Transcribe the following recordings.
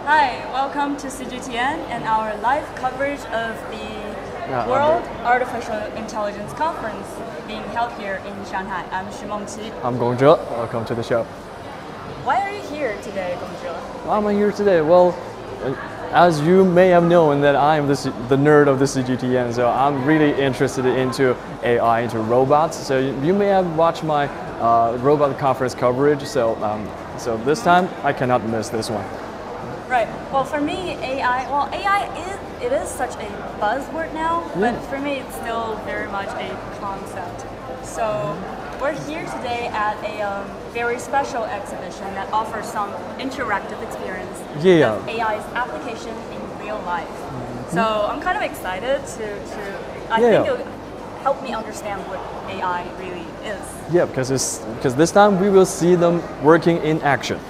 Hi, welcome to CGTN and our live coverage of the World Artificial Intelligence Conference being held here in Shanghai. I'm Mengqi. I'm Gong. Welcome to the show. Why are you here today, Gong? Why am I here today? Well, as you may have known that I am the nerd of the CGTN, so I'm really interested into AI, into robots. So you may have watched my robot conference coverage. So this time I cannot miss this one. Right. Well, for me, AI is such a buzzword now, but for me, it's still very much a concept. So we're here today at a very special exhibition that offers some interactive experience of AI's application in real life. So I'm kind of excited I think it'll help me understand what AI really is. Yeah, because this time we will see them working in action.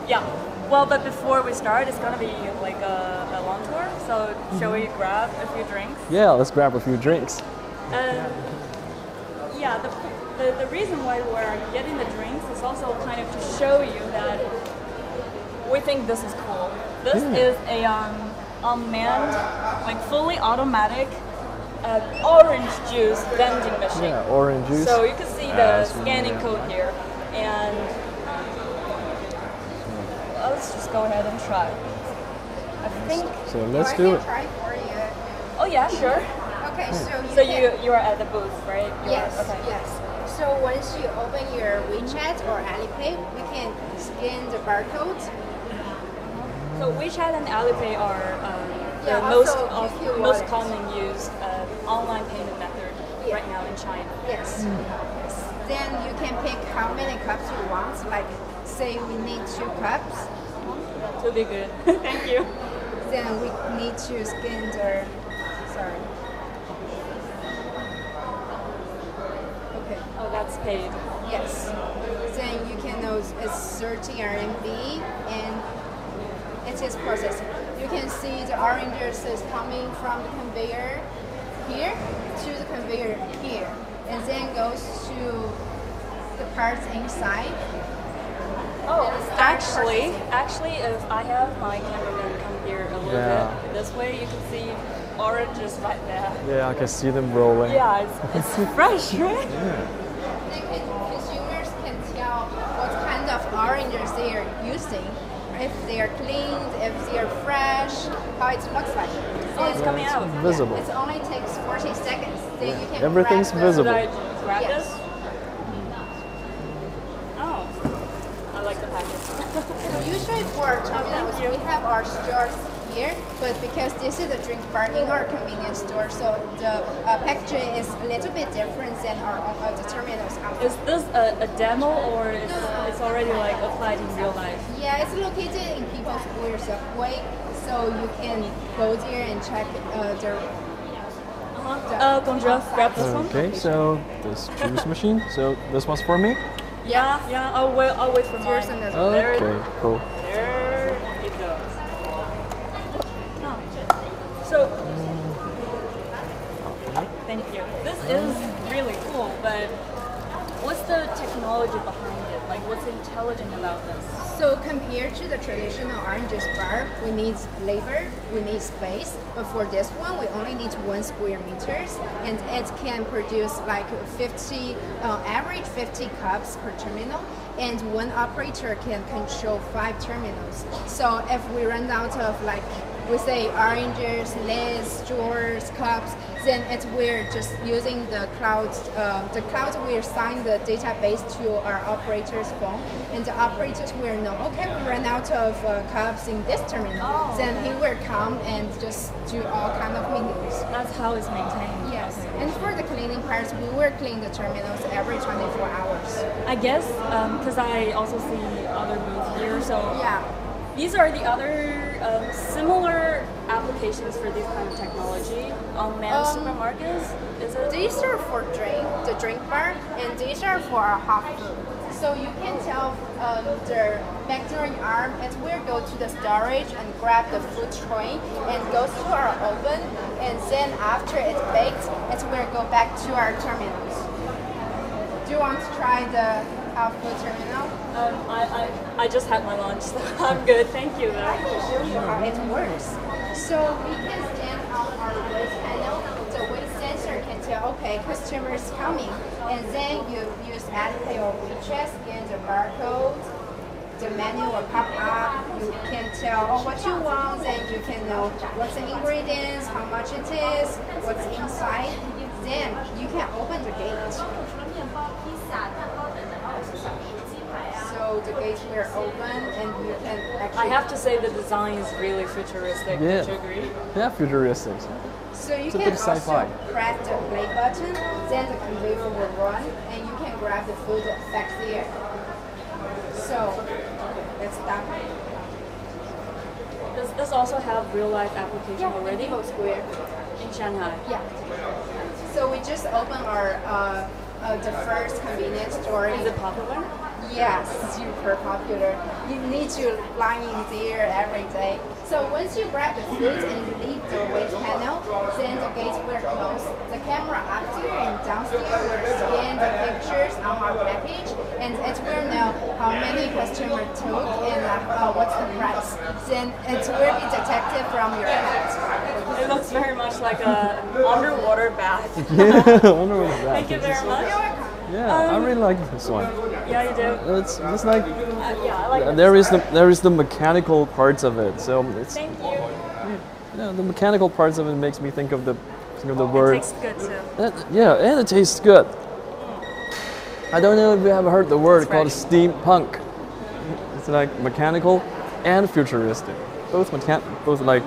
Yeah. Well, but before we start, it's going to be like a long tour. So shall we grab a few drinks? Yeah, let's grab a few drinks. Yeah, the reason why we're getting the drinks is also kind of to show you that we think this is cool. This is a unmanned, like fully automatic orange juice vending machine. Yeah, orange juice. So you can see the scanning code here, and let's just go ahead and try. I think. So let's do it. Try for you. Oh yeah, sure. Okay, so you are at the booth, right? Yes. Okay. Yes. So once you open your WeChat or Alipay, you can scan the barcode. So WeChat and Alipay are the most commonly used online payment method right now in China. Yes. Then you can pick how many cups you want. Like, say we need 2 cups. To be good. Thank you. Then we need to scan the. Sorry. Okay. Oh, that's paid. Yes. Then you can know it's 30 RMB and it is processing. You can see the oranges is coming from the conveyor here to the conveyor here, and then goes to the parts inside. Oh, actually, if I have my cameraman come here a little bit this way, you can see oranges right there. Yeah, I can see them rolling. Yeah, it's fresh, right? Consumers can tell what kind of oranges they are using, if they are cleaned, if they are fresh, how it looks like. Oh, it's coming out. It's visible. It only takes 40 seconds. Then you can everything's visible. Should I grab this? Oh, I like the package. So usually for terminals, we have our stores here, but because this is a drink bar in our convenience store, so the packaging is a little bit different than the terminals out. Is this a demo or it's already like applied in real life? Yeah, it's located in People's Square subway, so you can go there and check Gongzhe, grab this one. Okay, so this juice machine. So this one's for me. Yeah. I'll wait for mine. Okay, cool. There it goes. So, thank you. This is really cool, but what's the technology behind it? Like, what's intelligent about this? So compared to the traditional orange juice bar, we need labor, we need space, but for this one, we only need 1 square meters, and it can produce like 50, average 50 cups per terminal, and one operator can control 5 terminals. So if we run out of like, we say oranges, lids, drawers, cups, then we're just using the cloud. The cloud will assign the database to our operator's phone, and the operators will know, okay, we ran out of cups in this terminal. Then he will come and just do all kind of menus. That's how it's maintained. Yes, and for the cleaning parts, we will clean the terminals every 24 hours. I guess, because I also see other booths here, so yeah. These are the other similar applications for this kind of technology. Unmanned supermarkets, is it? These are for the drink bar, and these are for our hot food. So you can tell the Mandarin arm, it will go to the storage and grab the food tray and goes to our oven, and then after it's baked, it will go back to our terminals. Do you want to try the have food terminal? I just had my lunch, so I'm good. Thank you, though. I can show you how it works. So we can stand on our weight panel. The weight sensor can tell, okay, customer is coming. And then you use AdPay or WeChat, scan the barcode. The menu will pop up. You can tell what you want, and you can know what's the ingredients, how much it is, what's inside. Then you can open the gate. So the gates will open, and you can actually. I have to say the design is really futuristic. Yeah. Don't you agree? Yeah, futuristic. So you It's a can bit also sci-fi. press the play button, then the conveyor will run, and you can grab the food back there. So let's stop. Does this also have real life application already? Depot Square. In Shanghai? Yeah. So we just opened our the first convenience store. Is it popular? Yes, super popular. You need to line in there every day. So once you grab the food and you leave the weight panel, then the gates will close. The camera up there and downstairs will scan the pictures on our package, and it will know how many customers took and what's the price. Then it will be detected from your hat. It looks very much like a underwater bath. Yeah, I wonder what that Thank you very much. Yeah, I really like this one. Yeah, you do. It's like Yeah, I like it. there is the mechanical parts of it. So it's Thank you. the mechanical parts of it makes me think of the It word. tastes good too. Yeah, and it tastes good. I don't know if you have heard the word It's called ready. steampunk. It's like mechanical and futuristic. Both like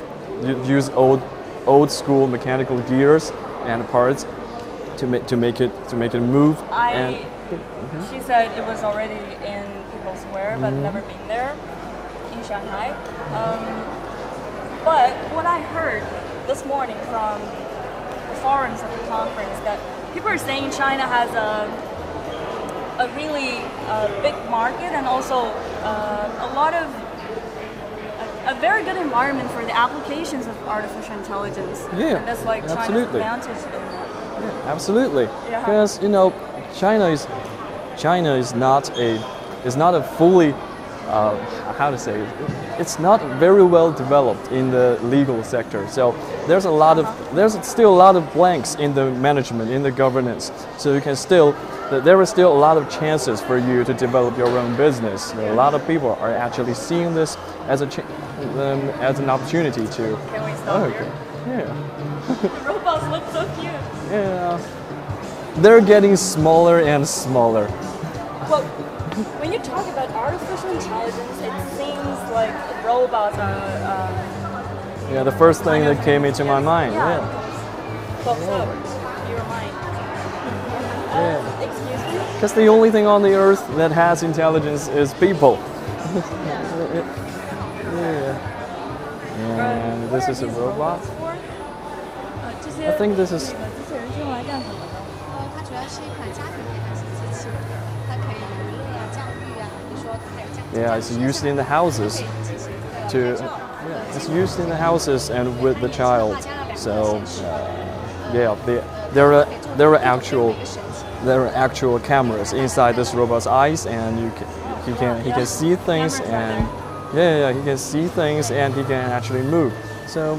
use old school mechanical gears and parts to make it move. She said it was already in People Square, but never been there in Shanghai. But what I heard this morning from the forums of the conference, that people are saying China has a really big market and also a very good environment for the applications of artificial intelligence. Yeah, and that's like China's absolutely. advantage in that. Yeah, absolutely. Yeah. Because China is not a fully how to say it. It's not very well developed in the legal sector. So there's still a lot of blanks in the management, in the governance. So there are still a lot of chances for you to develop your own business. A lot of people are actually seeing this as an opportunity to. Can we stop here? Yeah. The robots look so cute. Yeah. They're getting smaller and smaller. Well, when you talk about artificial intelligence, it seems like robots are. Yeah, the first thing that came into my mind. Yeah. Pops up your mind. Yeah. Excuse me? Because the only thing on the earth that has intelligence is people. Yeah. And this is a robot. I think this is. 它主要是一款家庭陪伴型机器人，它可以娱乐啊、教育啊，比如说它有家 Yeah, it's used in the houses it's used in the houses and with the child. So yeah, there are actual cameras inside this robot's eyes, and he can see things, and he can see things, and he can actually move. So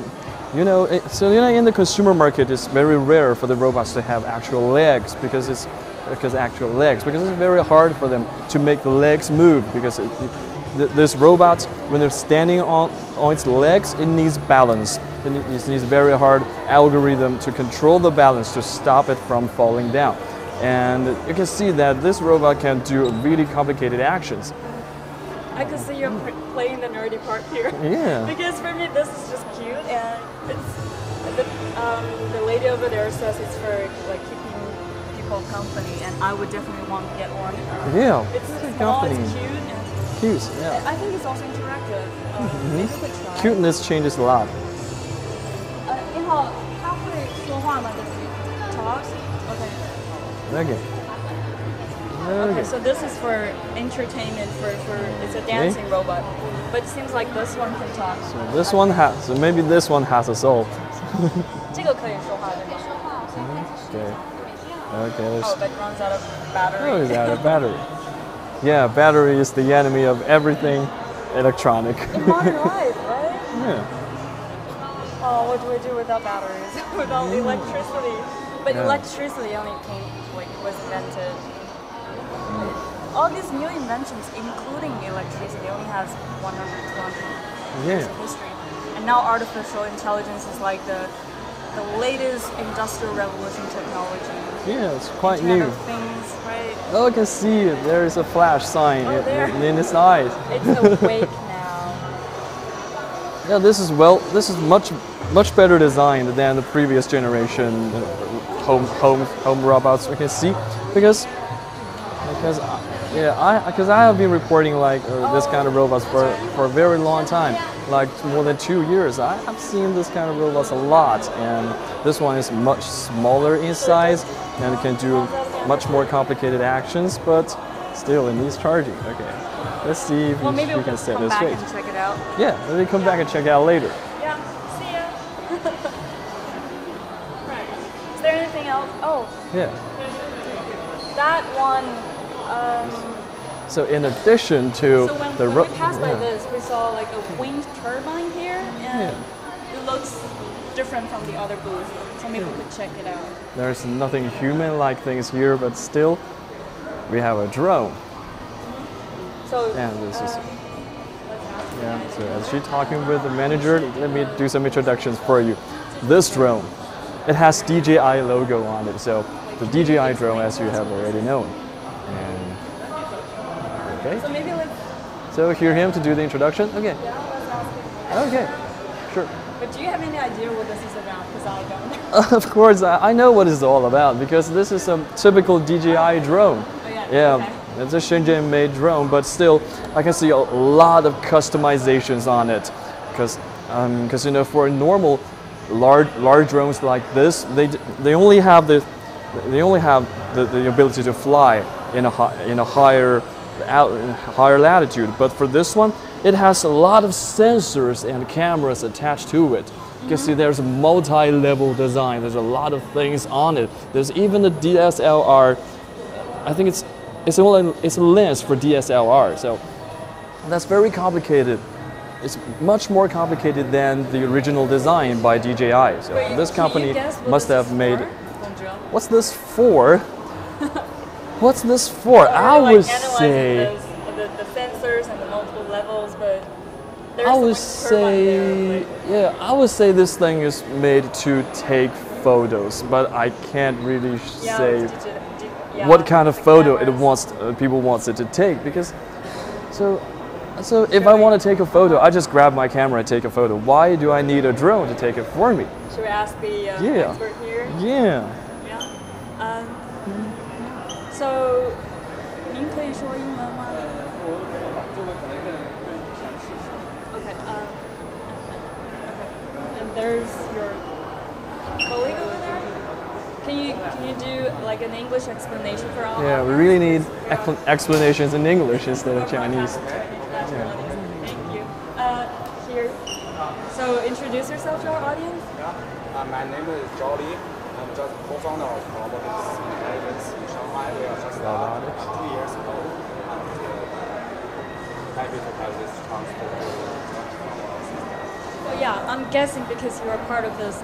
in the consumer market, it's very rare for the robots to have actual legs because it's very hard for them to make the legs move, because this robot, when they're standing on its legs, it needs balance. It needs very hard algorithm to control the balance to stop it from falling down. And you can see that this robot can do really complicated actions. I could see you playing the nerdy part here. Yeah. Because for me, this is just cute, and the lady over there says it's for like keeping people company, and I would definitely want to get one. Yeah. It's small, company. it's cute, and Cute, yeah. I think it's also interactive. Maybe we could try. Cuteness changes a lot. 你好，他会说话吗？ Talks? Okay. Okay. Okay, so this is for entertainment, it's a dancing robot. But it seems like this one can talk. So maybe this one has a soul. 这个可以说话对吗？ Okay. Okay. Oh, but it runs out of battery. Oh, it's out of battery. Yeah, battery is the enemy of everything electronic. In modern life, right? Yeah. Oh, what do we do without batteries? Without electricity? But electricity only was invented. All these new inventions, including electricity, only has 100 years of history. And now artificial intelligence is like the latest industrial revolution technology. Yeah, it's quite Internet new. of Things, right? Oh, I can see it. There is a flash sign in its eyes. It's awake now. Yeah, this is much better designed than the previous generation home robots. We can see because I have been reporting like this kind of robots for a very long time, like more than 2 years. I have seen this kind of robots a lot, and this one is much smaller in size and can do much more complicated actions, but still it needs charging. Okay, let's see if Maybe we can set come this back straight. and check it out. Yeah, maybe come back and check it out later. Yeah, see ya. Right. Is there anything else? Oh, Yeah. that one. So in addition to So when the we passed by this, we saw like a wind turbine here, and it looks different from the other booths. So maybe we could check it out. there's nothing human-like things here, but still, we have a drone. So And this is let's ask yeah. So as she's talking with the manager, let me do some introductions for you. This drone, it has DJI logo on it, so the DJI drone, as you have already known. And okay. So maybe let's. So hear him to do the introduction. Okay. Yeah, let's ask it. Okay. Sure. But do you have any idea what this is about? Because I don't. Of course, I know what it's all about because this is a typical DJI drone. Oh, yeah. Yeah, Okay. it's a Shenzhen-made drone, but still, I can see a lot of customizations on it. Because you know, for normal large drones like this, they only have the ability to fly in a higher latitude. But for this one, it has a lot of sensors and cameras attached to it. You can see there's a multi-level design. There's a lot of things on it. There's even a DSLR. I think it's a lens for DSLR. So that's very complicated. It's much more complicated than the original design by DJI. So Wait, this can company you guess what must this have is made. for? Bonjour. What's this for? What's this for? I We're, would analyzing say. the sensors and the multiple levels, but there's I a would wind turbine there, say, yeah, I would say this thing is made to take photos, but I can't really yeah, say yeah, what kind of the photo it cameras. people wants it to take because. So if I want to take a photo, I just grab my camera and take a photo. Why do I need a drone to take it for me? Should we ask the expert here? Yeah. Yeah. So, 您可以说英文吗？ Okay. Okay. And there's your colleague over there. Can you do like an English explanation for all? Yeah, we really need explanations in English instead of Chinese. Thank you. Here. So introduce yourself to our audience. My name is Jolly. I'm just co-founder of Robotics Intelligence in Shanghai. We are just started 2 years ago. Happy to have this chance to do Well, yeah, I'm guessing because you are part of this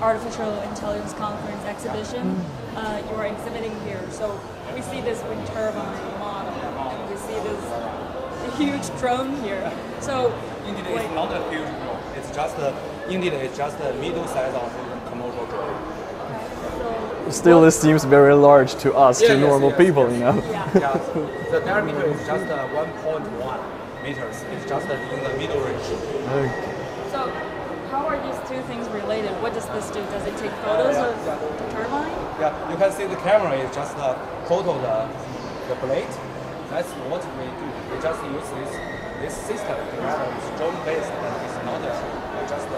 artificial intelligence conference exhibition, you are exhibiting here. So we see this wind turbine model, and we see this huge drone here. So Indeed, it's not a huge drone. It's just a middle size of commercial drone. Still, this seems very large to us, to normal people, you know. Yeah, the diameter is just 1.1 meters. It's just in the middle range. So how are these two things related? What does this do? Does it take photos of the turbine? Yeah, you can see the camera is just photo the blade. That's what we do. We just use this system. It's drone based and it's not just a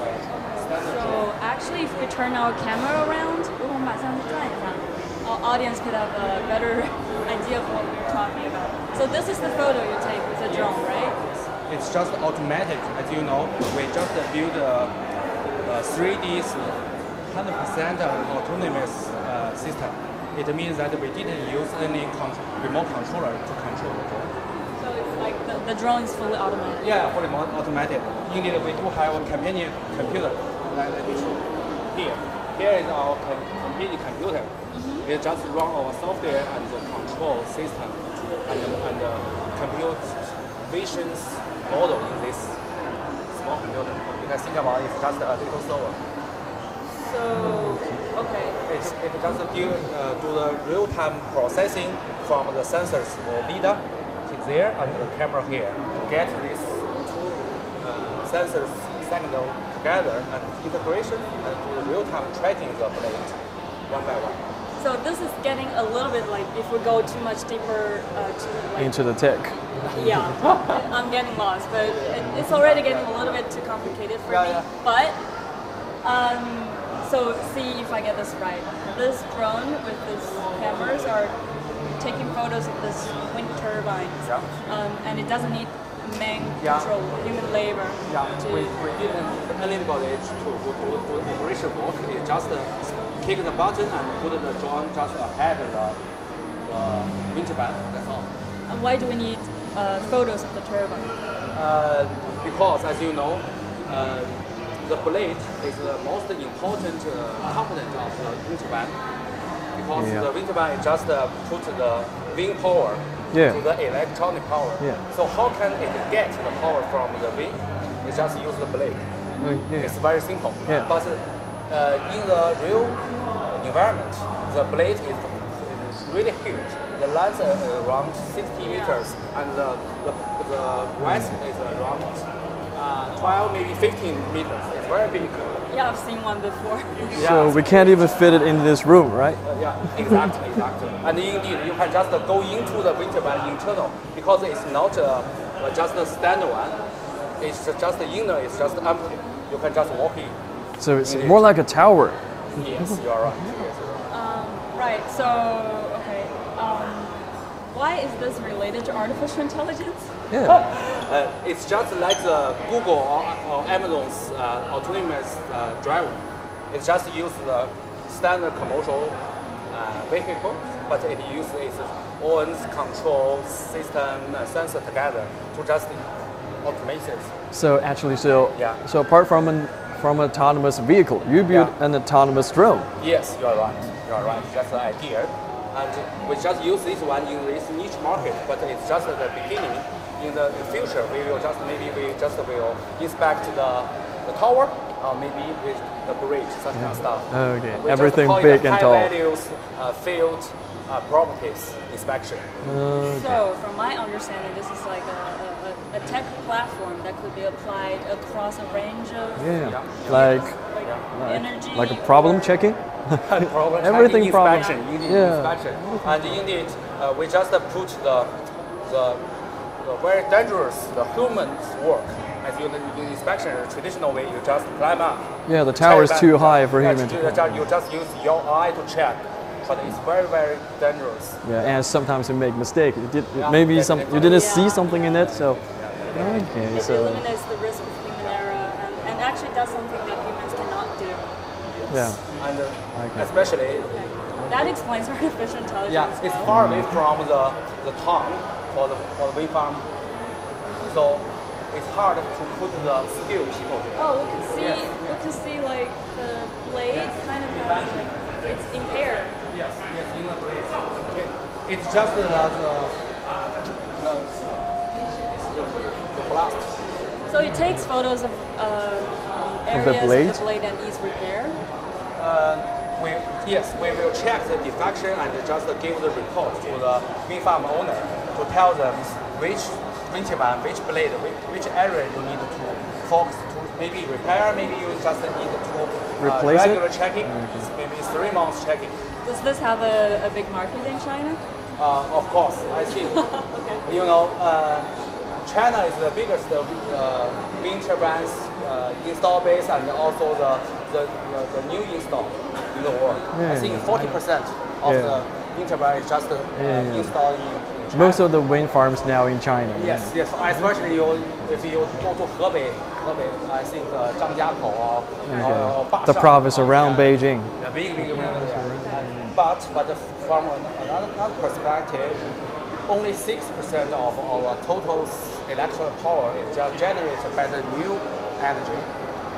standard So drone. actually, if we turn our camera around, our audience could have a better idea of what we're talking about. So this is the photo you take with a drone, right? It's just automatic, as you know. We just build a 3D 100% autonomous system. it means that we didn't use any remote controller to control the drone. So it's like the drone is fully automatic. Yeah, fully automatic. Indeed, we do have a companion computer. Like here. Here is our companion computer. We just run our software and the control system and compute visions model in this small computer. You can think about it, it's just a little server. So, okay. It just do the real-time processing from the sensors, the LiDAR there and the camera here to get these two sensors signal together and integration and do the real-time tracking the blade one by one. So this is getting a little bit like if we go too much deeper to like, Into the tech. yeah, I'm getting lost, but it's already getting a little bit too complicated for me. Yeah. But so see if I get this right. This drone with these cameras are taking photos of this wind turbines, and it doesn't need man control, human labor. Yeah, we didn't anybody to do the operation work. We just click the button and put the drone just ahead of the wind turbine. That's all. And why do we need photos of the turbine? Because, as you know, the blade is the most important component of the wind turbine. Because the wind turbine just put the wind power to the electronic power. So how can it get the power from the wind? It just use the blade. It's very simple. But in the real environment, the blade is really huge. The length is around 60 meters, and the width is around 12, maybe 15 meters. It's very big. Yeah, I've seen one before. So we can't even fit it in this room, right? Yeah, exactly. And indeed, you can just go into the wind turbine internal because it's not just a standard one. It's just the inner. It's just empty. You can just walk in. So it's more like a tower. Yes, you are right. Right. So okay. Why is this related to artificial intelligence? It's just like the Google or Amazon's autonomous driver. It just uses the standard commercial vehicle, but it uses its own control system and sensor together to just automate it. So actually, so apart from an autonomous vehicle, you build an autonomous drone. Yes, you are right. You are right. That's the idea. And we just use this one in this niche market, but it's just at the beginning. In the future, we will just will inspect the tower, or maybe with the bridge, such kind of stuff. Okay, we everything just call big it and tall. high values field properties inspection. So, from my understanding, this is like a tech platform that could be applied across a range of like energy, like a problem checking. Everything inspection. Inspection. And indeed, we just put the very dangerous, the human's work. As you in inspection, traditional way, you just climb up. Yeah, the tower is too high for human to climb. You just use your eye to check, but it's very, very dangerous. Yeah, and sometimes you make mistake. You didn't see something in it, so okay. It eliminates the risk of human error and actually does something that humans cannot do. Yes. And especially that explains artificial intelligence. Yeah, it's far away from the town or the wind farm, so it's hard to put the skilled people there. Oh, we can see like the blade kind of like it's impaired. Yes, in the blade. It's just the blast. So it takes photos of areas of the blade and needs repair. We will check the defection and just give the report to the wind farm owner to tell them which wind turbine, which blade, which area you need to focus to maybe repair, maybe you just need to replace regular checking, maybe 3 months checking. Does this have a big market in China? Of course, I think. Okay. You know, China is the biggest wind turbines install base and also the new install in the world. I think 40% of the wind turbine is just installed in China. Most of the wind farms now in China. Yes. Especially if you go to Hebei, I think Zhangjiakou or the province around Beijing. The big. But but from another perspective, only 6% of our total electrical power is just generated by the new energy.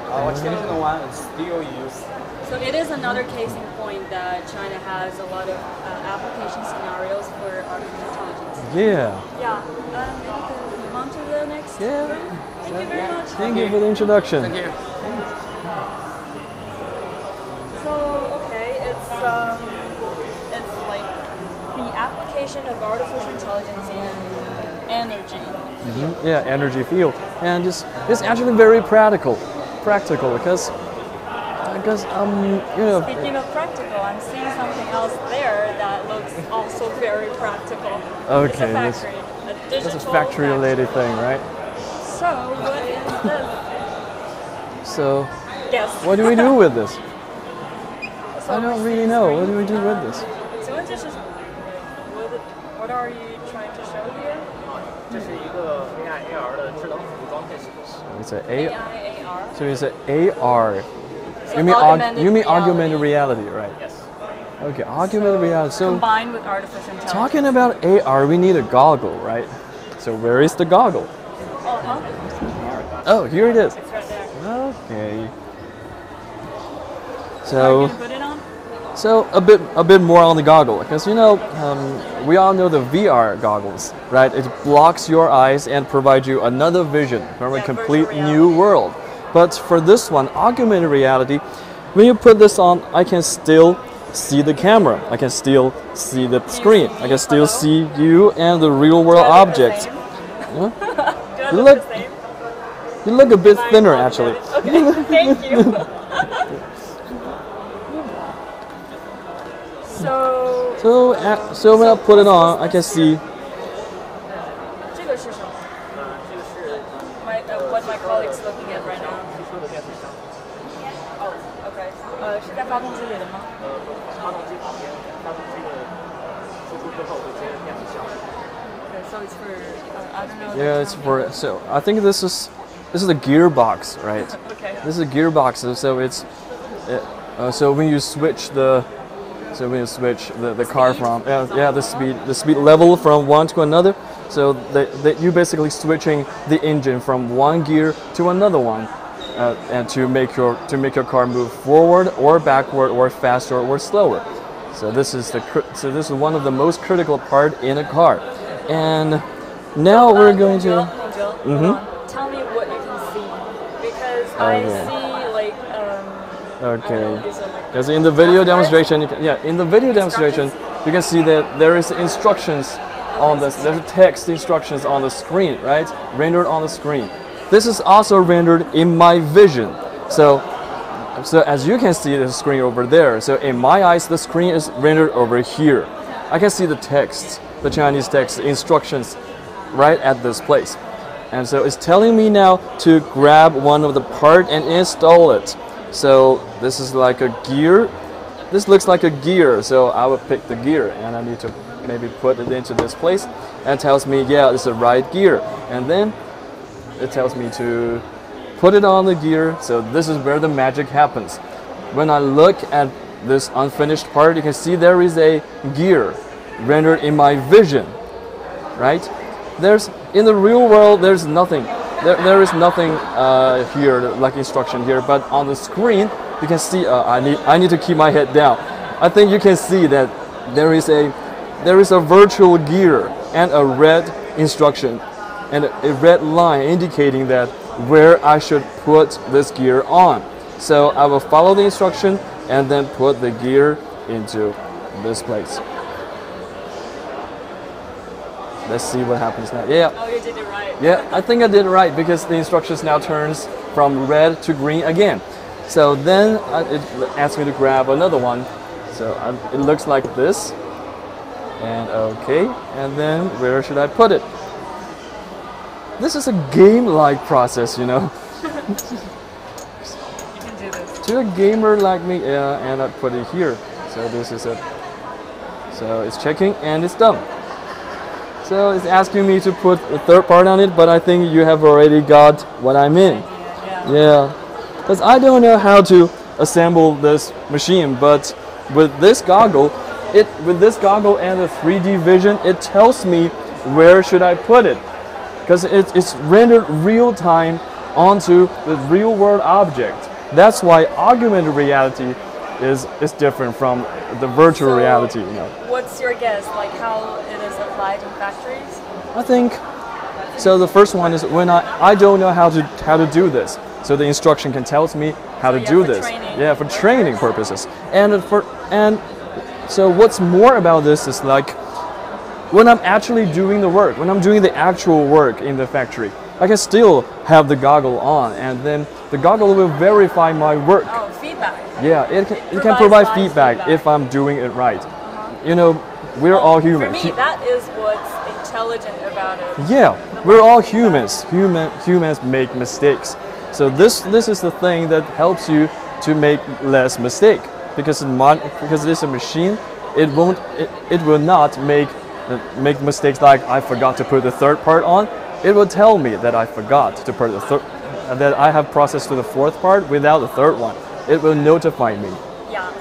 Our traditional one is still used. So it is another case in point that China has a lot of application scenarios for artificial intelligence. Yeah. Yeah. Maybe we can move on to the next. Yeah. room. Thank you very much. Thank you for the introduction. Thank you. So okay, it's like the application of artificial intelligence in energy. Yeah, energy field, and it's actually very practical because you know. Speaking of practical, I'm seeing something else there that looks also very practical. Okay, it's a factory, a digital That's a factory-related thing, right? So what is this? So Yes. what do we do with this? So I don't really know. What do we do with this? So what are you trying to show here? 这是一个 AI AR 的智能辅助装配形式。 It's a A. AI, AR. So it's a AR. So You mean augmented augmented reality, right? Yes. Okay, augmented reality. So Combined with artificial intelligence. talking about AR, we need a goggle, right? So where is the goggle? Uh-huh. Oh, here it is. It's right there. Okay. Are So. you gonna put it on? So a bit more on the goggle, because we all know the VR goggles, right? It blocks your eyes and provides you another vision from a Yeah, complete virtual new reality. world. But for this one, augmented reality, when you put this on, I can still see the camera. I can still see the screen. I can still see you and the real world Do I look the objects. same? Huh? Do I You look look- the same? You look a bit Am I thinner, augmented? actually. Okay, thank you. So when I put it on, I can see. 这个是什么？这个是 what my colleague's looking at right now. 汽车的电子箱， Oh, okay. 是在发动机里的吗？发动机旁边，发动机的输出之后会接电子箱。 Okay, so it's for I don't know. the Yeah, it's term. for. So I think this is a gearbox, right? Okay. This is a gearbox, so it's so when you switch the car from the speed level from one to another, so that you basically switching the engine from one gear to another one, and to make your car move forward or backward or faster or slower. So this is one of the most critical part in a car, and now we're going to. Hold on. Tell me what you can see, because I Okay. see like Okay. Because in the video demonstration, you can see that there is instructions on this. There's text instructions on the screen, right? Rendered on the screen. This is also rendered in my vision. So as you can see the screen over there. So in my eyes, the screen is rendered over here. I can see the text, the Chinese text instructions, right at this place. And so it's telling me now to grab one of the part and install it. So this is like a gear. This looks like a gear, so I will pick the gear and I need to maybe put it into this place. And it tells me, yeah, it's the right gear. And then it tells me to put it on the gear. So this is where the magic happens. When I look at this unfinished part, you can see there is a gear rendered in my vision, right? In the real world, there's nothing. There is nothing here, like instruction here, but on the screen, you can see, I need to keep my head down. I think you can see that there is a virtual gear and a red instruction and a red line indicating that where I should put this gear on. So I will follow the instruction and then put the gear into this place. Let's see what happens now. Yeah. Oh, you did it right. Yeah, I think I did it right because the instructions now turns from red to green again. So then it asks me to grab another one. So it looks like this. And okay, and then where should I put it? This is a game-like process, you know. You can do this. To a gamer like me, yeah, and I put it here. So this is it. So it's checking and it's done. So it's asking me to put a third part on it, but I think you have already got what I mean. Yeah, because I don't know how to assemble this machine, but with this goggle, with this goggle and the 3D vision, it tells me where should I put it, because it's rendered real time onto the real world object. That's why augmented reality is different from the virtual reality. You know. What's your guess, like how it is applied in factories? I think so. The first one is when I don't know how to do this, so the instruction can tells me how to do this. Training. Yeah, for training purposes. And so what's more about this is like when I'm actually doing the work, when I'm doing the actual work in the factory, I can still have the goggle on, and then the goggle will verify my work. Oh, feedback. Yeah, it can provide feedback if I'm doing it right. You know, we're all human. For me, that is what's intelligent about it. Yeah, we're all humans. Humans make mistakes. So this is the thing that helps you to make less mistake, because it's a machine. It will not make mistakes like I forgot to put the third part on. It will tell me that I forgot to put the third, that I have processed to the fourth part without the third one. It will notify me. Yeah.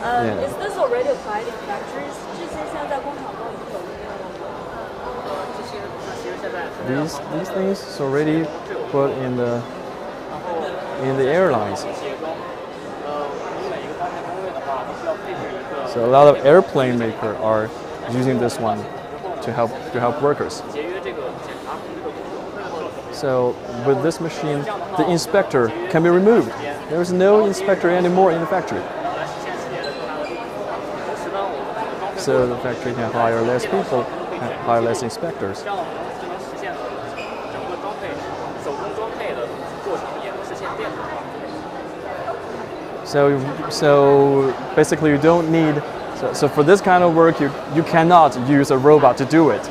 Is this already applied in factories? 这些现在在工厂中已经有应用了吗？ These things is already put in the airlines. So a lot of airplane makers are using this one to help workers. So with this machine, the inspector can be removed. There is no inspector anymore in the factory. So the factory can hire less people, hire less inspectors. So basically you don't need, so for this kind of work you cannot use a robot to do it,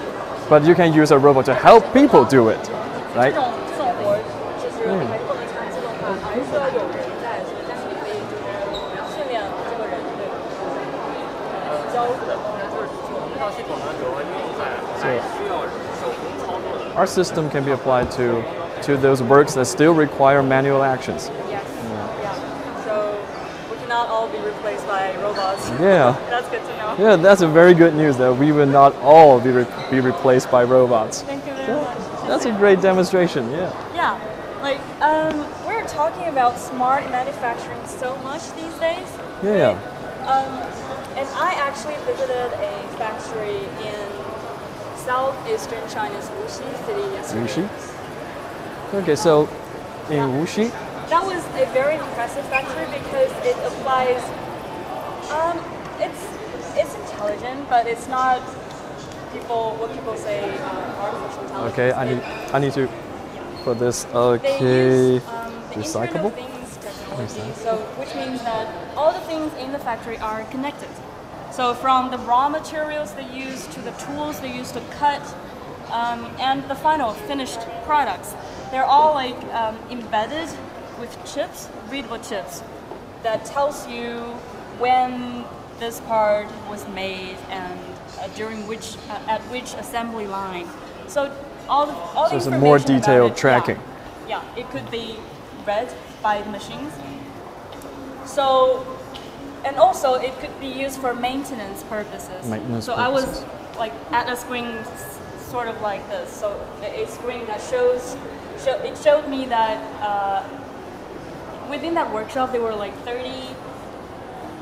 but you can use a robot to help people do it, right? 这种活就是还不能全自动化，还是需要有人在，但是你可以就是训练这个人对交互的功能。这套系统呢，主要应用在需要手工操作的。Our system can be applied to those works that still require manual actions. Yes. Yeah. So we cannot all be replaced by robots. Yeah. That's good to know. Yeah, that's a very good news that we will not all be replaced by robots. Thank you very much. That's a great demonstration. Yeah. Yeah, like we're talking about smart manufacturing so much these days. Yeah. And I actually visited a factory in southeastern China's Wuxi city yesterday. Wuxi? Okay, so in Wuxi, That was a very impressive factory because it applies. It's intelligent, but it's not what people say artificial intelligence. okay, I need to put this. They Okay, use the recyclable. Internet of Things technology, so which means that all the things in the factory are connected. So from the raw materials they use to the tools they use to cut, and the final finished products, they're all like embedded with chips, readable chips, that tells you when this part was made and during which at which assembly line. So all the So it's a information more about detailed it, tracking. Yeah, it could be read by the machines. So, and also it could be used for maintenance purposes. Maintenance so I was purposes. like at a screen sort of like this. So a screen that it showed me that within that workshop there were like 30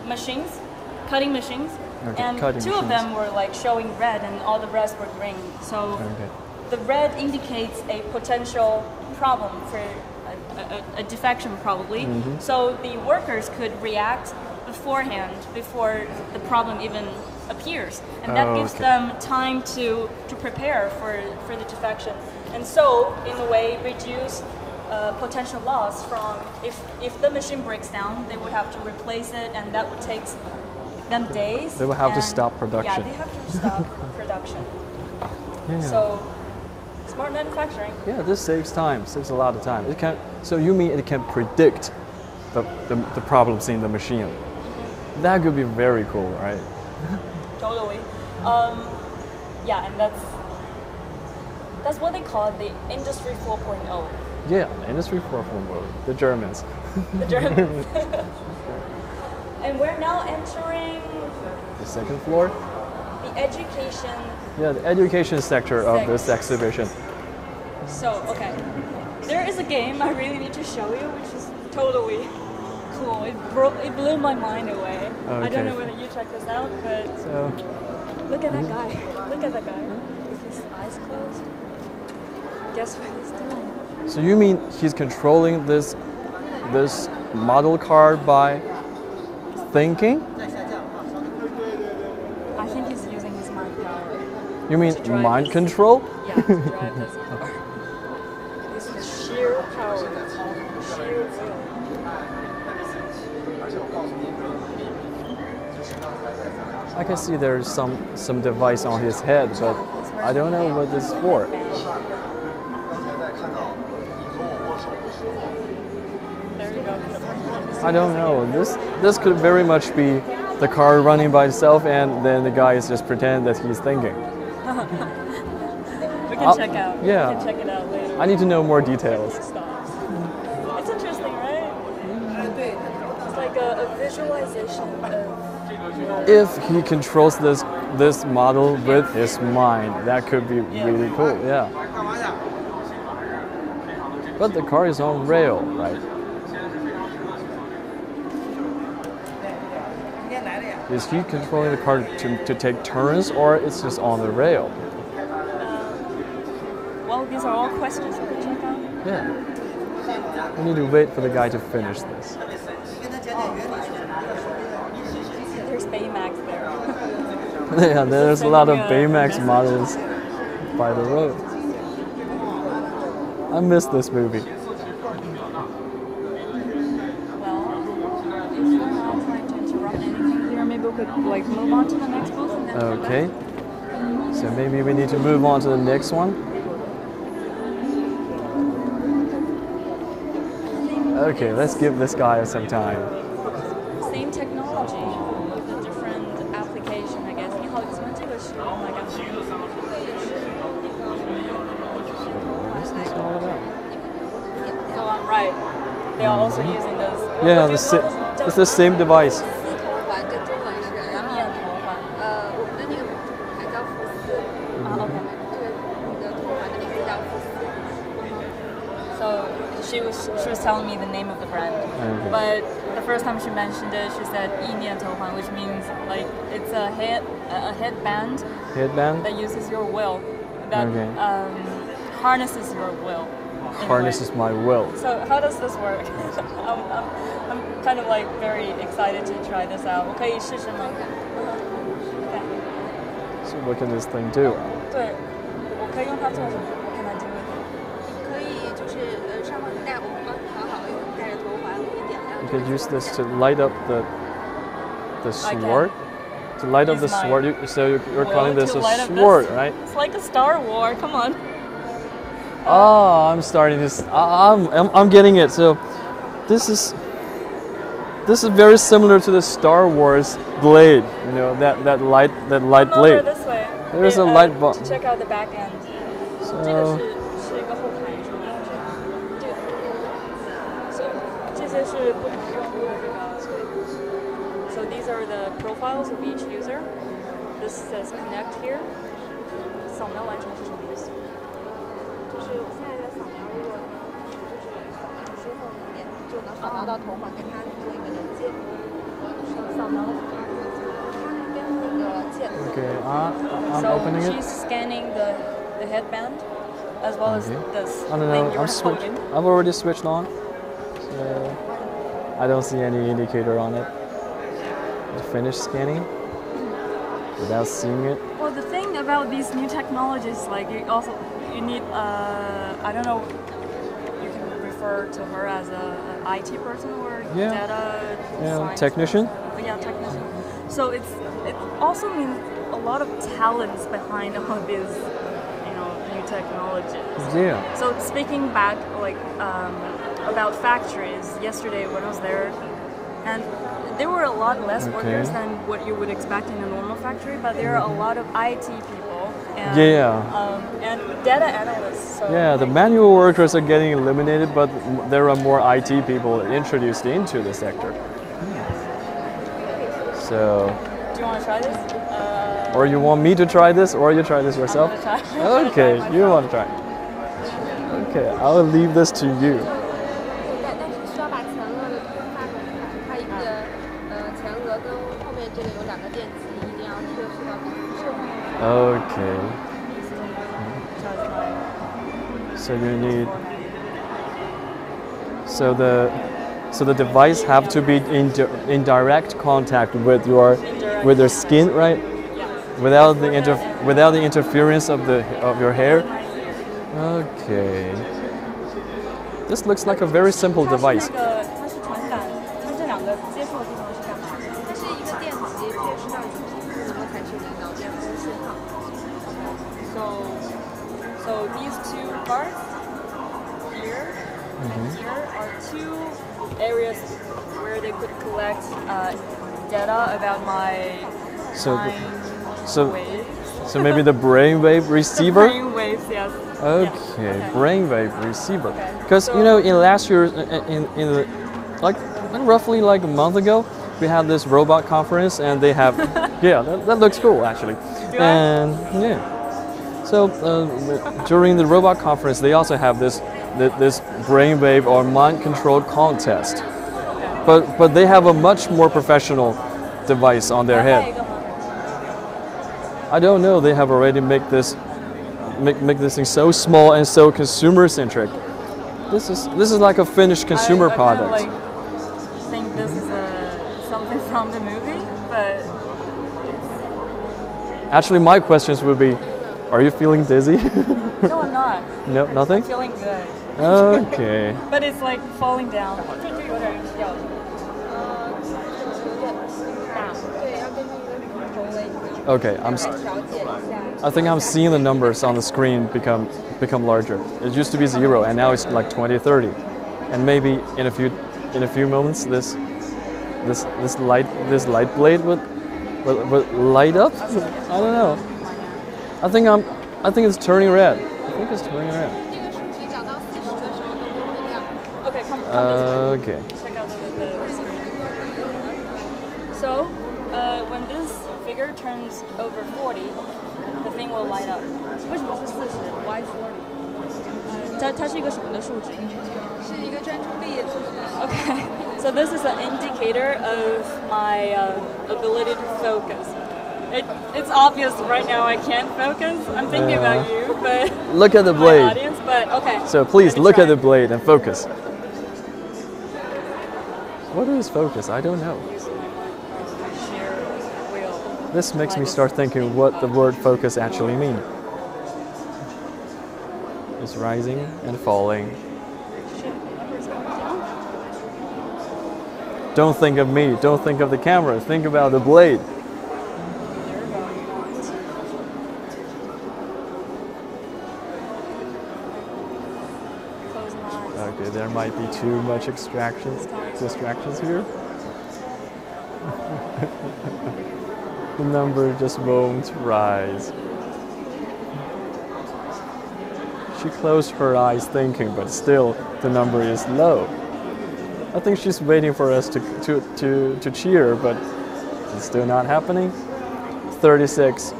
machines, cutting machines, Okay, and cutting two of machines. them were like showing red and all the rest were green. So Okay. the red indicates a potential problem for a defection probably. Mm-hmm. So the workers could react beforehand, before the problem even appears. And that gives Okay. them time to prepare for the defection. And so, in a way, reduce potential loss from if the machine breaks down, they would have to replace it, and that would take them days. They would have to and- stop production. Yeah, they have to stop production. Yeah. So, smart manufacturing. Yeah, this saves time, saves a lot of time. It can. So you mean it can predict the problems in the machine? That could be very cool, right? Totally. Yeah, and that's what they call the Industry 4.0. Yeah, Industry 4.0, the Germans. The Germans. And we're now entering. The second floor. the education. Yeah, the education sector of this exhibition. So, okay. There is a game I really need to show you, which is totally cool. It blew my mind away. I don't know whether you check this out, but look at that guy. Look at that guy with his eyes closed. Guess what he's doing? So you mean he's controlling this model car by thinking? I think he's using his mind power. You mean mind control? Yeah, to drive this car. This is sheer power. Sheer will. I can see there's some device on his head, but I don't know what this is for. There you go. I don't know. This could very much be the car running by itself, and then the guy is just pretending that he's thinking. We can check out. Yeah. We can check it out later. I need to know more details. It's interesting, right? It's like a visualization of. If he controls this model with his mind, that could be really cool. Yeah. But the car is on rail, right? Is he controlling the car to take turns, or it's just on the rail? Well, these are all questions we can check out. Yeah. We need to wait for the guy to finish this. There's Baymax there. Yeah, there's a lot of Baymax models by the road. I miss this movie. Well, if we're not trying to interrupt anything here, maybe we could like move on to the next booth and then come Okay. back. So maybe we need to move on to the next one. Okay, let's give this guy some time. Same technology with a different application, I guess. 你好，请问这个是用来干嘛？ What's this all about? So I'm right. They are also using this. Yeah, What do you call this? it's the same device. 丝头环跟中文是，然后面头环。我们的那个还叫肤丝，啊，OK。这个那个头环的名字叫肤丝。So she was telling me the name of the brand, but the first time she mentioned it, she said 意念头环, which means like it's a headband. Headband? That uses your will, that harnesses your will. Harnesses my will. So how does this work? I'm kind of like very excited to try this out. 我可以试试吗？ So what can this thing do? 对，我可以用它做什么？ What can I do with it? 可以就是上方戴，我们帮你调好了，用戴着头环可以点亮。 You could use this to light up the sword. To light up the sword. So you're calling this a sword, right? It's like a Star Wars. Come on. Oh, I'm starting this. I'm getting it. So this is very similar to the Star Wars blade. You know that light blade. This way. There's a light bulb. To check out the back end. So 这个是一个后排是吗？这个。So 这些是不同用户的这个。So these are the profiles of each user. This says connect here. 扫描完成是什么意思？就是我现在在扫描，如果就是之后点就能扫描到头环跟它做一个连接。扫描的它跟那个键。okay, I'm opening it. So she's scanning the headband as well as this. I don't know. I've already switched on. So I don't see any indicator on it. I finished scanning without seeing it. Well, the thing about these new technologies, like you need I don't know, you can refer to her as a IT person or data science technician. Person. Yeah, technician. So it also means a lot of talents behind all of these, new technologies. Yeah. So speaking back, like about factories, yesterday when I was there, and there were a lot less workers than what you would expect in a normal factory, but there are a lot of IT people and data analysts. So yeah, the manual workers are getting eliminated, but there are more IT people introduced into the sector. So do you want to try this? Or you want me to try this, or you try this yourself? I'm gonna try. Okay, you want to try. Okay, I'll leave this to you. 但是需要把前额的图发过来，它一个前额跟后面这个有两个电极，一定要贴合到彼此上。Okay. So you need. So the device have to be in direct contact with your skin, right? Yeah. Without the interference of your hair. Okay. This looks like a very simple device. 它是传感，它这两个接触的地方是干嘛？它是一个电极贴适到你皮肤，然后产生领导电波信号。So these two parts here and here are two areas where they could collect data about my waves. So maybe the brainwave receiver. Brain waves, yes. Okay, Yeah. brainwave receiver. Okay. Because So- you know, in last year, in the like roughly like a month ago, we had this robot conference, and they have yeah, that looks cool actually. And yeah, so during the robot conference, they also have this brainwave or mind control contest, but they have a much more professional device on their head. I don't know. They have already make this thing so small and so consumer centric. This is like a finished consumer I product. Kind of think this is something from the movie, but Actually, my questions would be, are you feeling dizzy? no, I'm not. No, nothing. I'm feeling good. Okay. But it's like falling down. 对，要根据你的头围 Okay. 调节一下。 I think I'm seeing the numbers on the screen become larger. It used to be 0, and now it's like 20, 30, and maybe in a few moments this light blade would light up. I don't know. I think it's turning red. I think it's turning red. 这个数值涨到40的时候灯光会亮。 Okay, come this way. Okay. Check out the screen. So, when this figure turns over 40, the thing will light up. 为什么是40 ？Why 40？它是一个什么的数值？是一个专注力的数值。 Okay, so this is an indicator of my ability to focus. It's obvious right now I can't focus. I'm thinking about you, but Look at the my blade. audience. But okay. So please let me look try. at the blade and focus. What is focus? I don't know. Using my sheer will. This makes me start thinking what the word focus actually means. It's rising and falling. Don't think of me. Don't think of the camera. Think about the blade. Close my eyes. Okay, there might be too much distractions here. The number just won't rise. She closed her eyes thinking, but still the number is low. I think she's waiting for us to cheer, but it's still not happening. 36.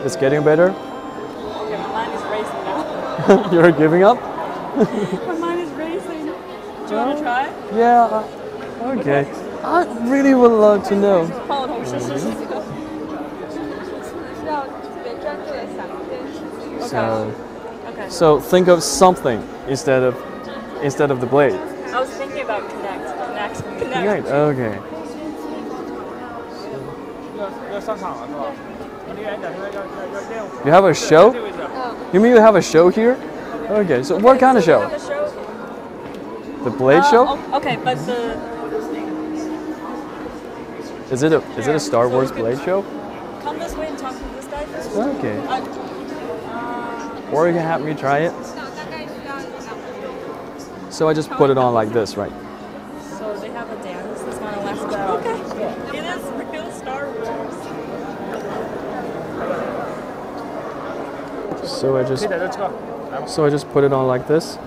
It's getting better. Okay, my mind is racing now. You're giving up? My mind is racing. Do you want to try? Yeah. Okay. I really would love to know. 换我同事试试。是要特别专注的想一件事情。 So, Okay. so think of something instead of the blade. I was thinking about connect. Right. Okay. 要上场了是吧？离远点，要练。 You have a show? 这个位置。 You mean you have a show here? Okay. So what kind of show? The show. The blade show? Okay, but the Is it a Star Wars blade show? come this way and talk to this guy first. Okay. Or you can have me try it. 大概需要2分钟。 So I just put it on like this, right? So they have a dance. This one last go. Okay. It is real Star Wars. So I 可以 just 在这撤。来吧。 put it on like this.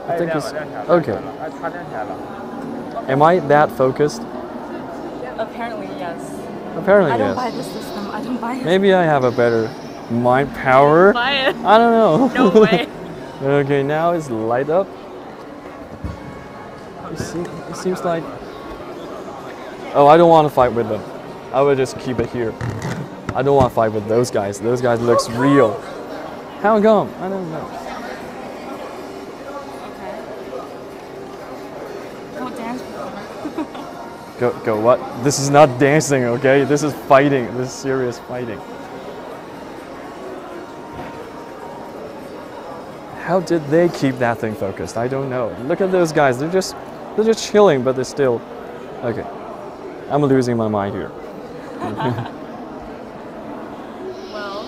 I think it's okay. 哎，它亮起来了。 Am I that focused? Apparently, yes. Apparently, I don't yes. buy this system. I don't buy it. Maybe I have a better mind power. Buy it. I don't know. No way. Okay, now it's light up. It seems like. Oh, I don't want to fight with them. I will just keep it here. I don't want to fight with those guys. Those guys looks real. How come? I don't know. Okay. Go dance. Go what? This is not dancing, okay? This is fighting. This is serious fighting. How did they keep that thing focused? I don't know. Look at those guys. They're just chilling, but they're still okay. I'm losing my mind here. Well,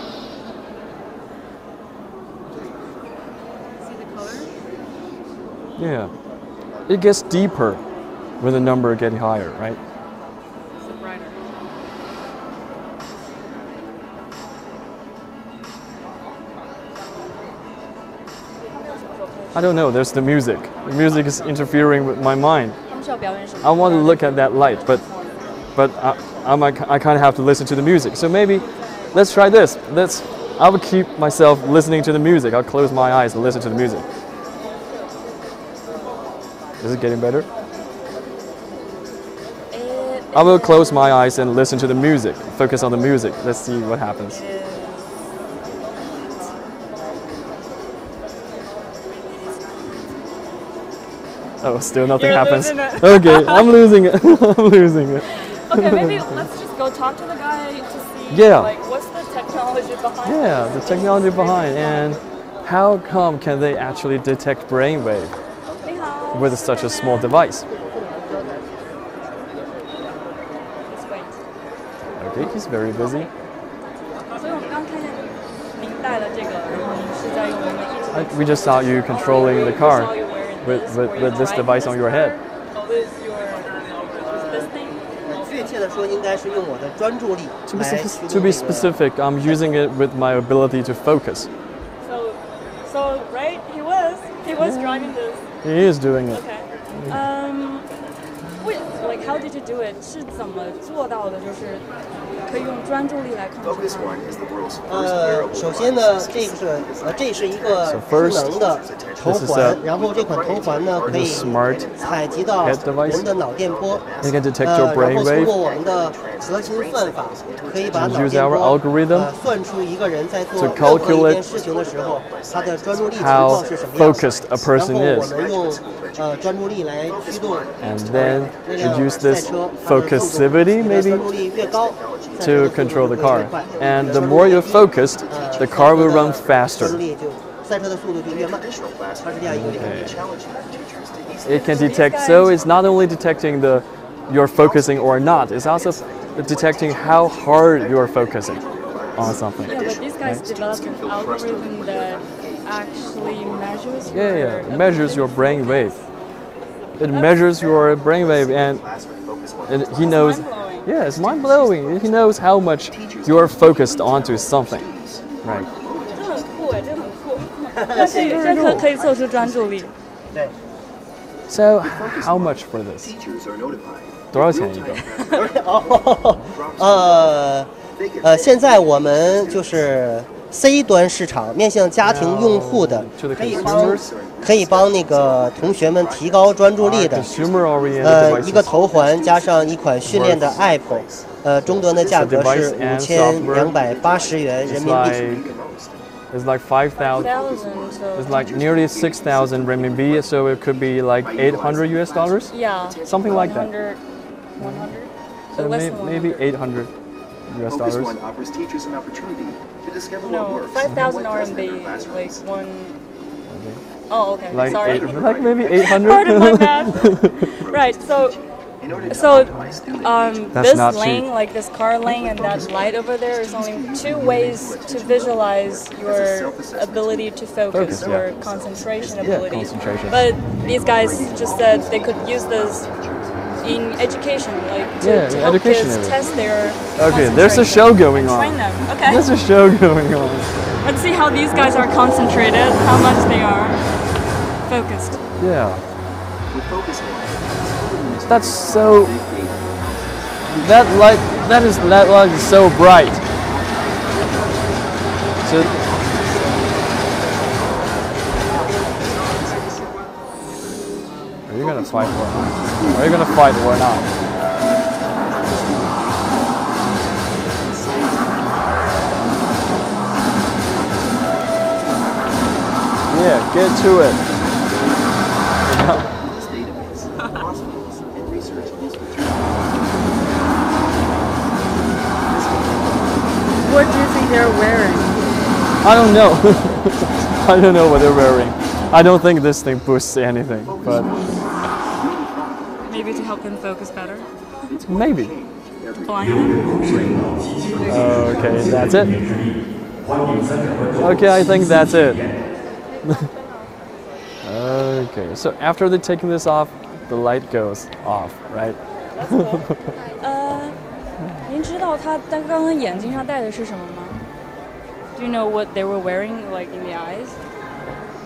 see the color? Yeah. It gets deeper with the number getting higher, right? It's brighter. I don't know. There's the music. The music is interfering with my mind. 他们是要表演什么？ I want to look at that light, but I kind of have to listen to the music. So maybe let's try this. I will keep myself listening to the music. I'll close my eyes and listen to the music. Is it getting better? I will close my eyes and listen to the music. Focus on the music. Let's see what happens. Oh, still nothing You're happens. losing it. Okay, I'm losing it. I'm losing it. Okay, maybe let's just go talk to the guy to see. Yeah. Like, what's the technology behind? Yeah, the technology behind, and how come can they actually detect brainwave 你好。 with such a small device? Let's wait. Okay, he's very busy. 所以我们刚看见您带了这个，然后您是在用我们一直 We just saw you controlling the car saw you wearing with this, or this driving device on your head. Oh, this this thing. 确切的说，应该是用我的专注力 To be, 来 spec- to be 驱动这个 specific, I'm using it with my ability to focus. So right, he was driving this. He is doing it. Okay. Like how did you do it? 是怎么做到的？就是可以用专注力来控制它。首先呢，这是一个 So 智 first, 能的头 this is 环 a-，然后这款头环呢可 It's a 以 smart 采集到 head device. 人的脑电波， It can detect your 然后通 brainwave. 过我们的核心算法，可以把脑 Use 电 our 波 algorithm 算出一个人在做 to 任何一 calculate 件事情的时候，他的专注力情 how 况是什么样子。 focused a 然 person 后我 is. 们用专注力来驱动 And then 这 we 辆 use 赛 this 车，它的 focusivity 速度 maybe 专注力越高， to control the car. And the more you're focused, the car will run 专注 faster. 力就赛车的速度就越慢，它是这样一个原理。 It can detect, so it's not only detecting you're focusing or not, it's also detecting how hard you're focusing on something. Yeah, but these guys developed an algorithm that actually measures Yeah, your yeah, it measures your brain wave. It measures your brain wave, and he knows. mind-blowing. Yeah, it's mind blowing. He knows how much you're focused onto something, right? 这很酷哎，这很酷。这可以测出专注力。对。 So, how much for this? 多少钱一个？现在我们就是 C 端市场面向家庭用户的 To the 可以帮那个同学们提高专注力的 Consumer-oriented 一个 devices. 头环加上一款训练的 app， 终端的价格是5280元人民币。 It's like 5,000. It's like nearly 6,000 renminbi, so it could be like 800 US dollars. Yeah. Something like that. 100. So Less than maybe 800 US Focus dollars. One offers teachers an opportunity to discover what No, works. 5,000 and what doesn't in RMB, the classroom. like one. Oh, okay. Like Sorry. like maybe 800. Pardon my math. Right. So In order to optimize communication. That's this not lane, cheap. like this car lane and that light over there, is only two ways to visualize your ability to focus, Focus, or yeah. concentration Yeah, ability. concentration. But these guys just said they could use this in education, like to, Yeah, to in help education kids area. test their Okay, there's a concentration show going and on. train them. Okay. There's a show going on. Let's see how these guys are concentrated, how much they are focused. Yeah. With focus AI, That's so. That light is so bright. So. Are you gonna fight or not? Are you gonna fight or not? Yeah, get to it. this database, hospitals, and research institutions. What do you think they're wearing? I don't know. I don't know what they're wearing. I don't think this thing boosts anything, but Maybe to help them focus better. maybe. Blind them. Okay, that's it. Okay, I think that's it. Okay, so after they're taking this off, the light goes off, right? 您知道他刚刚眼睛上戴的是什么吗 Do you know what they were wearing, like in the eyes?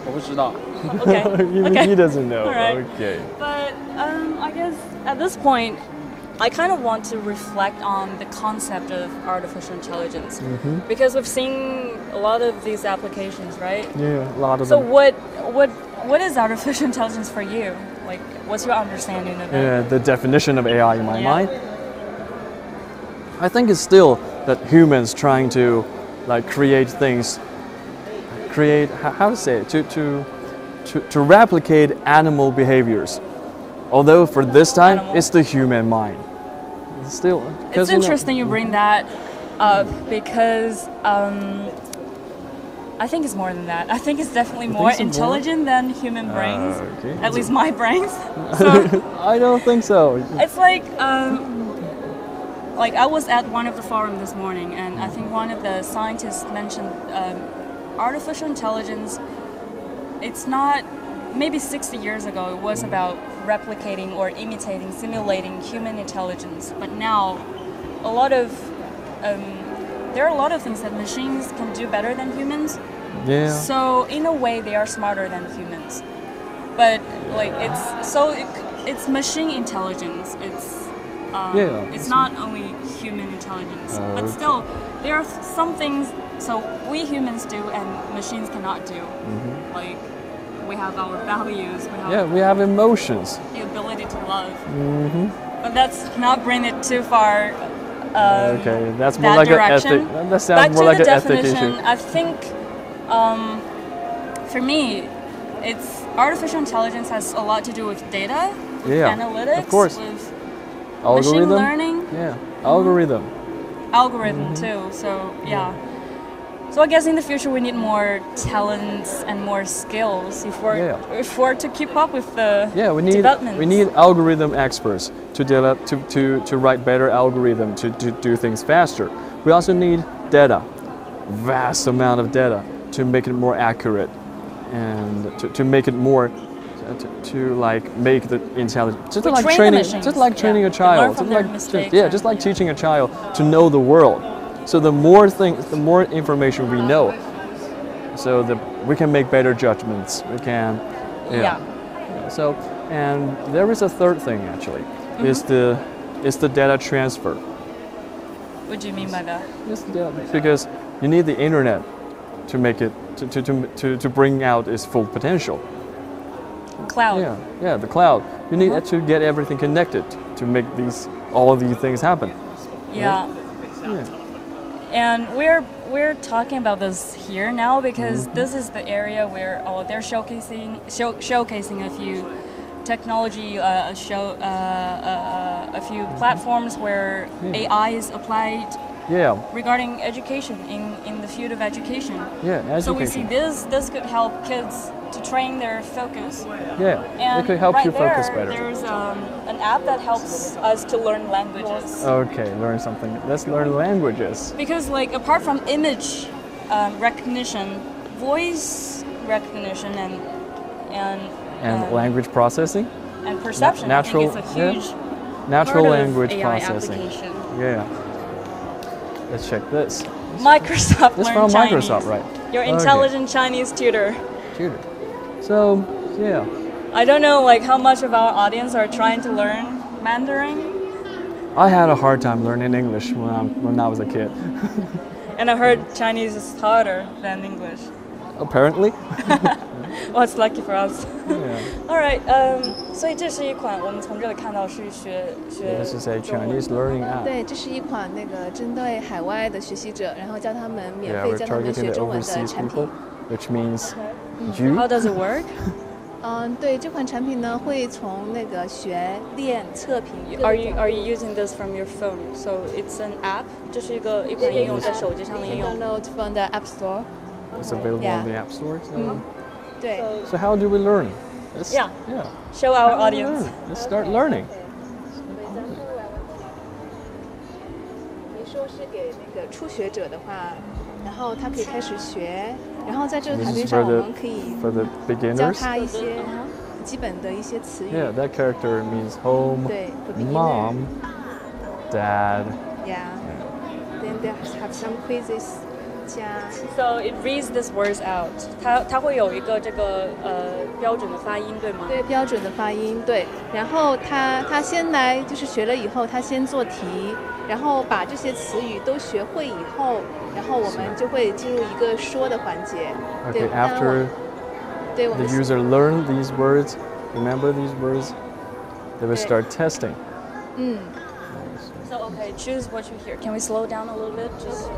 我不知道. Okay. Even okay. he doesn't know. All right. Okay. But I guess at this point, I kind of want to reflect on the concept of artificial intelligence because we've seen a lot of these applications, right? Yeah, a lot of So them. what is artificial intelligence for you? Like, what's your understanding of it? Yeah, the definition of AI in my Yeah. mind. I think it's still that humans trying to like create things, how to say it, to replicate animal behaviors. Although for this time, Animal. it's the human mind. It's still. It's interesting you bring that up because I think it's more than that. I think it's definitely more so more? intelligent than human brains. Okay. At least my brains. So I don't think so. it's like I was at one of the forums this morning, and I think one of the scientists mentioned artificial intelligence. It's not. Maybe 60 years ago, it was about replicating or imitating, simulating human intelligence. But now, there are a lot of things that machines can do better than humans. Yeah. So in a way, they are smarter than humans. But like it's machine intelligence. It's not only human intelligence. But still, there are some things. So we humans do and machines cannot do. Like. We have our values. We have emotions. The ability to love. But that's not bring it too far. Okay, that's more that like direction. an ethic. That sounds Back more to like the an ethic definition, issue. I think for me, it's artificial intelligence has a lot to do with data, with analytics, of course. with Algorithm. machine learning. Yeah, algorithm. Algorithm too. So yeah. So I guess in the future we need more talents and more skills if we're to keep up with the developments. We need algorithm experts to develop to write better algorithm to do things faster. We also need data, vast amount of data to make it more accurate and to make it more to like make the intelligence just like training a child, just like teaching a child to know the world. So the more information we know, so that we can make better judgments. We can, So, and there is a third thing actually, is the data transfer. What do you mean by that? Because you need the internet to make it to bring out its full potential. Cloud. Yeah, the cloud. You need to get everything connected to make all of these things happen. Yeah. And we're talking about this here now because this is the area where they're showcasing a few technology, a few platforms where AI is applied. Regarding education in the field of education. Education. So we see this could help kids to train their focus. And it could help you focus better. There's an app that helps us to learn languages. Okay, learn something. Let's learn languages. Because like apart from image recognition, voice recognition and language processing and perception. Natural, I think it's a huge natural part language of AI processing. Application. Let's check this. Microsoft. It's Learn from Chinese. Microsoft, right? Your intelligent Chinese tutor. So Yeah. I don't know like how much of our audience are trying to learn Mandarin. I had a hard time learning English when I was a kid. And I heard Chinese is harder than English. Apparently. Well, it's lucky for us. Yeah. All right. 所以这是一款我们从这里看到是学 This is a Chinese learning app. 对，这是一款那个针对海外的学习者，然后教他们免 Yeah, 费 we're 教他们 targeting 学 the 中文的 overseas 产 people, 品。 which means you. How does it work? 对，这款产品呢会从那个学练测评。Are you using this from your phone? So it's an app. 这是一款应用在手机上的应用。 download from the App Store. It's available on the App Store. So. 对。So how do we learn? Yeah. Yeah. Show our How do we audience. learn? Let's start learning. 你说是给那个初学者的话，然后他可以开始学，然后在这个 This 产 is 品 for 上我 the 们可以 for the 教 beginners. 他一些基本的一些词语。 Yeah, that character means home, 对 for beginner. mom, dad. Yeah. Then they have some quizzes. 加 So it reads these words out. 它会有一个这个标准的发音，对吗？对标准的发音，对。然后他先来就是学了以后，他先做题，然后把这些词语都学会以后，然后我们就会进入一个说的环节。 Okay, 对，当然我 after 对我 the 们 user learn these words, remember these words, they will Okay. start testing. 嗯。 So okay, choose what you hear. Can we slow down a little bit? Just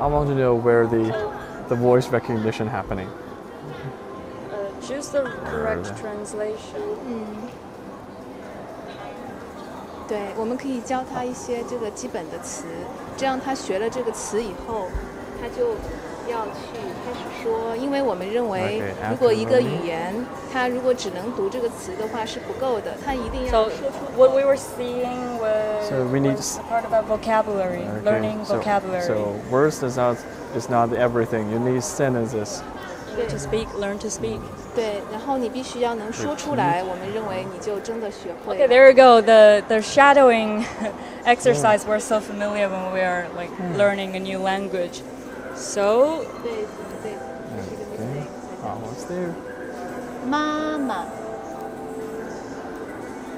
I want to know where the voice recognition happening. choose the correct translation. 对，我们可以教他一些这个基本的词，这样他学了这个词以后，他就要去开始说。因为我们认为 Okay, 如果一个 after 语言，它如果只能读这个词的话是不够的，它一定要 So 说出。 what we were seeing was, So we need was the part about vocabulary, learning vocabulary. So words is not everything. You need sentences. To speak, learn to speak. 对，然后你必须要能说出来，我们认为你就真的学会 Okay, 了。 there we go. The shadowing exercise we're so familiar when we are like learning a new language. So 对对，这是一个 Okay, mistake。 almost there. 妈妈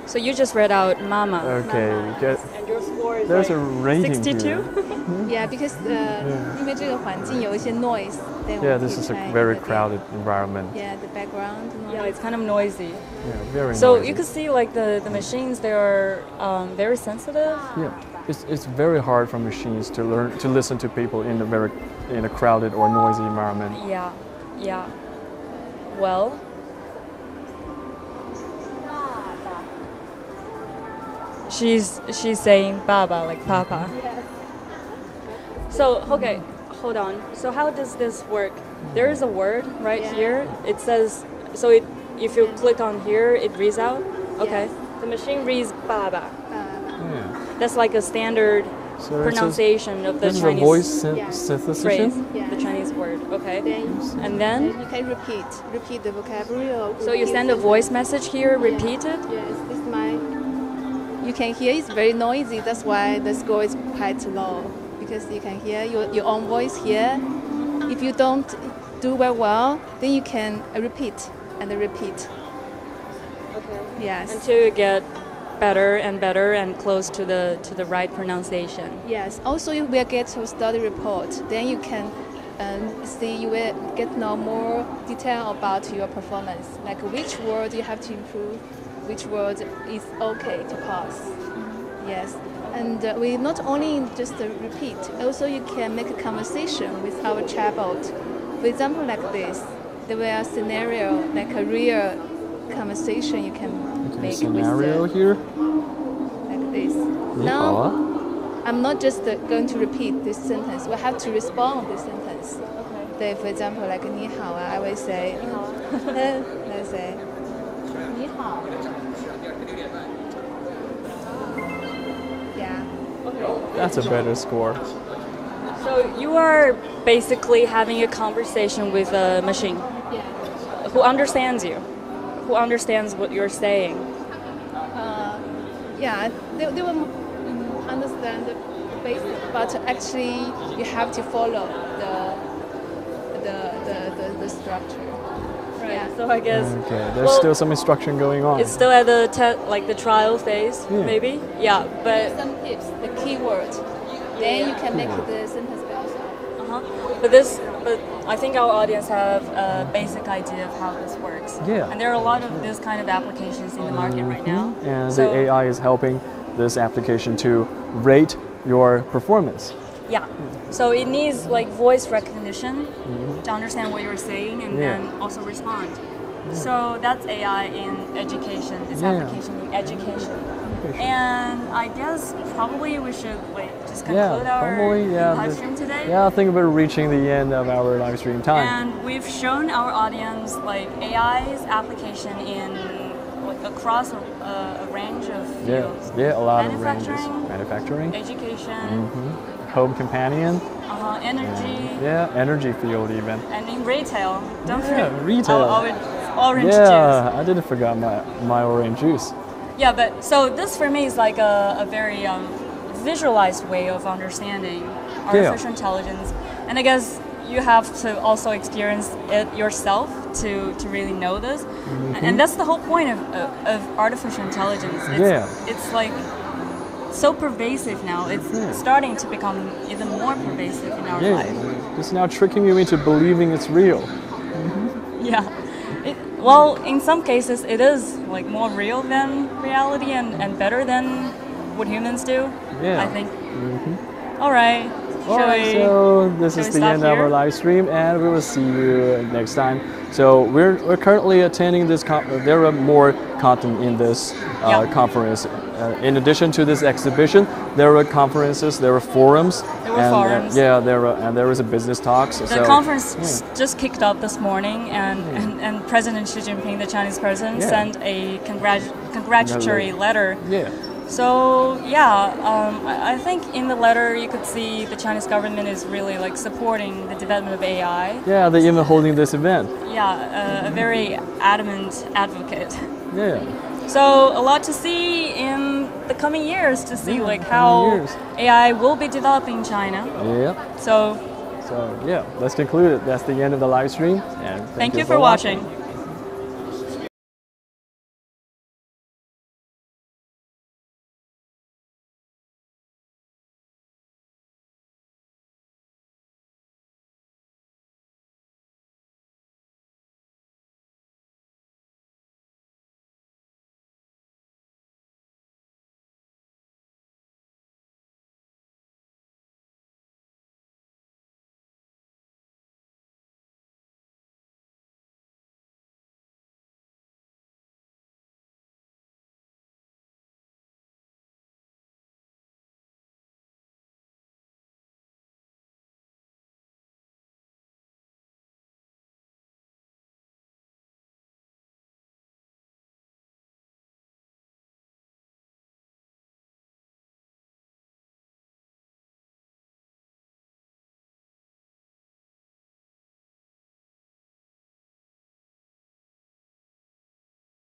so you just read out mama. Okay, we get. And your score is There's like a rating 62? here. ，Yeah, because 因为这个环境有一些 noise。 Yeah, this is a very crowded environment. Yeah, the background. Yeah, it's kind of noisy. Yeah, very So noisy. you could see like the machines, they are very sensitive. Yeah, it's very hard for machines to learn to listen to people in a crowded or noisy environment. Yeah, yeah. Well, she's saying baba like papa. So okay, hold on. So how does this work? There is a word right here. It says so. If you click on here, it reads out. Okay. The machine reads baba. Yeah. That's like a standard So it's pronunciation of the this is a Chinese voice phrase, synthesis. the Chinese word. Okay. Then And then you can repeat the vocabulary. Or so you send a voice message here, repeat it. Yes, this is my. You can hear it's very noisy. That's why the score is quite low because you can hear your own voice here. If you don't do very well, then you can repeat and repeat. Okay. Yes. Until you get better and close to the right pronunciation. Yes. Also, you will get a study report. Then you can see. You will get to know more detail about your performance, like which word you have to improve, which word is okay to pass. Yes. And we not only just repeat. Also, you can make a conversation with our chatbot. For example, like this, there will be a scenario like a real conversation you can make Scenario with here. like this. Ni Now, hao. I'm not just going to repeat this sentence. We have to respond this sentence. Okay. 对, for example, like 你好啊, I will say, let's say, 你好. Yeah. That's a better score. So you are basically having a conversation with a machine Yeah. who understands you, who understands what you're saying. Yeah, they will understand the basic, but actually you have to follow the structure. Right. Yeah. So I guess. Okay, there's still some instruction going on. It's still at the the trial phase, maybe. Yeah, but some tips, the keyword. Then you can make the sentence better. But I think our audience have a basic idea of how this works. Yeah. And there are a lot of this kind of applications in the market right now. And so, the AI is helping this application to rate your performance. Yeah. So it needs like voice recognition to understand what you're saying and then also respond. So that's AI in education. This application in education. And I guess probably we should just conclude our live stream today. Yeah, I think we're reaching the end of our live stream time. And we've shown our audience AI's application in across a range of fields. Yeah, a lot of manufacturing, ranges. Manufacturing, education, home companion, energy. Energy field even. And in retail, don't forget retail. Orange juice. Yeah, I didn't forget my orange juice. Yeah, but so this for me is like a very visualized way of understanding artificial intelligence, and I guess you have to also experience it yourself to really know this, and that's the whole point of artificial intelligence. It's like so pervasive now. It's starting to become even more pervasive in our life. It's now tricking you into believing it's real. Yeah. Well, in some cases, it is like more real than reality and better than what humans do. I think. All right. So this is the end of our live stream, and we will see you next time. So we're currently attending this. There are more content in this conference. In addition to this exhibition, there were conferences, there were forums. There were forums. There was a business talks. The conference just kicked off this morning, and President Xi Jinping, the Chinese president, sent a congratulatory letter. So I think in the letter you could see the Chinese government is really supporting the development of AI. Yeah, they're even holding this event. Yeah, a very adamant advocate. Yeah. So a lot to see in the coming years to see how AI will be developing in China. Yeah. So yeah, let's conclude it. That's the end of the live stream. And thank you for watching.